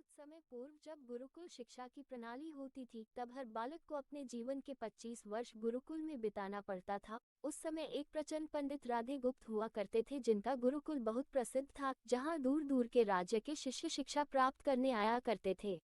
कुछ समय पूर्व जब गुरुकुल शिक्षा की प्रणाली होती थी, तब हर बालक को अपने जीवन के 25 वर्ष गुरुकुल में बिताना पड़ता था। उस समय एक प्रचंड पंडित राधे गुप्त हुआ करते थे, जिनका गुरुकुल बहुत प्रसिद्ध था, जहां दूर दूर के राज्य के शिष्य शिक्षा प्राप्त करने आया करते थे।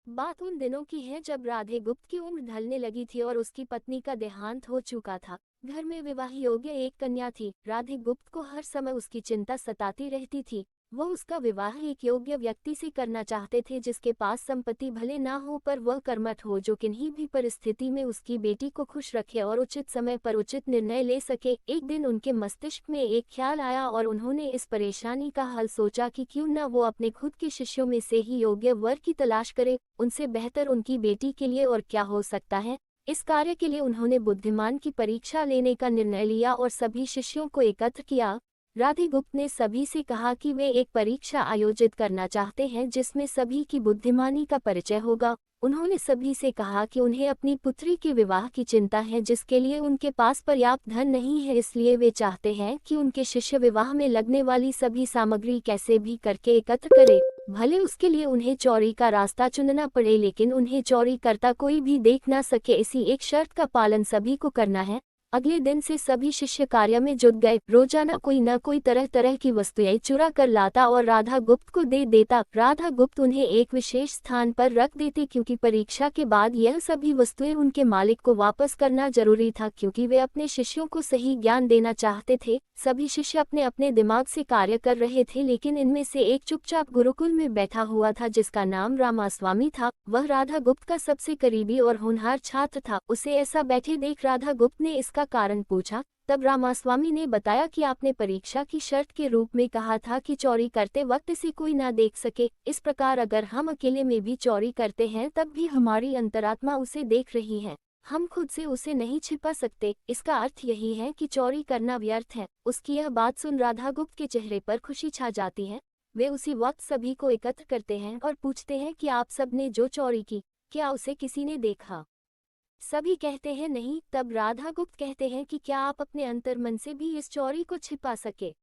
बात उन दिनों की है जब राधे गुप्त की उम्र ढलने लगी थी और उसकी पत्नी का देहांत हो चुका था। घर में विवाह योग्य एक कन्या थी। राधे गुप्त को हर समय उसकी चिंता सताती रहती थी। वो उसका विवाह एक योग्य व्यक्ति से करना चाहते थे, जिसके पास संपत्ति भले ना हो पर वह कर्मठ हो, जो किन्हीं भी परिस्थिति में उसकी बेटी को खुश रखे और उचित समय पर उचित निर्णय ले सके। एक दिन उनके मस्तिष्क में एक ख्याल आया और उन्होंने इस परेशानी का हल सोचा कि क्यों न वो अपने खुद के शिष्यों में से ही योग्य वर की तलाश करे। उनसे बेहतर उनकी बेटी के लिए और क्या हो सकता है। इस कार्य के लिए उन्होंने बुद्धिमान की परीक्षा लेने का निर्णय लिया और सभी शिष्यों को एकत्र किया। राधे गुप्त ने सभी से कहा कि वे एक परीक्षा आयोजित करना चाहते हैं जिसमें सभी की बुद्धिमानी का परिचय होगा। उन्होंने सभी से कहा कि उन्हें अपनी पुत्री के विवाह की चिंता है, जिसके लिए उनके पास पर्याप्त धन नहीं है, इसलिए वे चाहते हैं कि उनके शिष्य विवाह में लगने वाली सभी सामग्री कैसे भी करके एकत्र करें। भले उसके लिए उन्हें चोरी का रास्ता चुनना पड़े, लेकिन उन्हें चोरी करता कोई भी देख ना सके, इसी एक शर्त का पालन सभी को करना है। अगले दिन से सभी शिष्य कार्य में जुट गए। रोजाना कोई न कोई तरह तरह की वस्तुएं चुरा कर लाता और राधा गुप्त को दे देता। राधा गुप्त उन्हें एक विशेष स्थान पर रख देते, क्योंकि परीक्षा के बाद यह सभी वस्तुएं उनके मालिक को वापस करना जरूरी था, क्योंकि वे अपने शिष्यों को सही ज्ञान देना चाहते थे। सभी शिष्य अपने अपने दिमाग से कार्य कर रहे थे, लेकिन इनमें से एक चुपचाप गुरुकुल में बैठा हुआ था, जिसका नाम रामास्वामी था। वह राधा गुप्त का सबसे करीबी और होनहार छात्र था। उसे ऐसा बैठे देख राधा गुप्त ने इसका कारण पूछा। तब रामास्वामी ने बताया कि आपने परीक्षा की शर्त के रूप में कहा था कि चोरी करते वक्त इसे कोई ना देख सके। इस प्रकार अगर हम अकेले में भी चोरी करते हैं, तब भी हमारी अंतरात्मा उसे देख रही है। हम खुद से उसे नहीं छिपा सकते। इसका अर्थ यही है कि चोरी करना व्यर्थ है। उसकी यह बात सुन राधा गुप्त के चेहरे पर खुशी छा जाती है। वे उसी वक्त सभी को एकत्र करते हैं और पूछते हैं कि आप सब ने जो चोरी की, क्या उसे किसी ने देखा? सभी कहते हैं नहीं। तब राधा गुप्त कहते हैं कि क्या आप अपने अंतर्मन से भी इस चोरी को छिपा सके?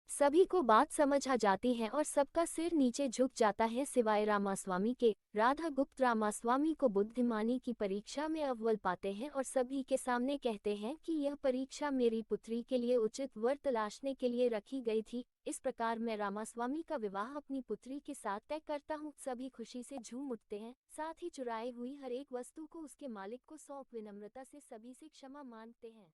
सभी को बात समझ आ जाती है और सबका सिर नीचे झुक जाता है, सिवाय रामास्वामी के। राधा गुप्त रामास्वामी को बुद्धिमानी की परीक्षा में अव्वल पाते हैं और सभी के सामने कहते हैं कि यह परीक्षा मेरी पुत्री के लिए उचित वर तलाशने के लिए रखी गई थी। इस प्रकार मैं रामास्वामी का विवाह अपनी पुत्री के साथ तय करता हूँ। सभी खुशी से झूम उठते हैं, साथ ही चुराई हुई हर एक वस्तु को उसके मालिक को सौंप विनम्रता से सभी से क्षमा मांगते हैं।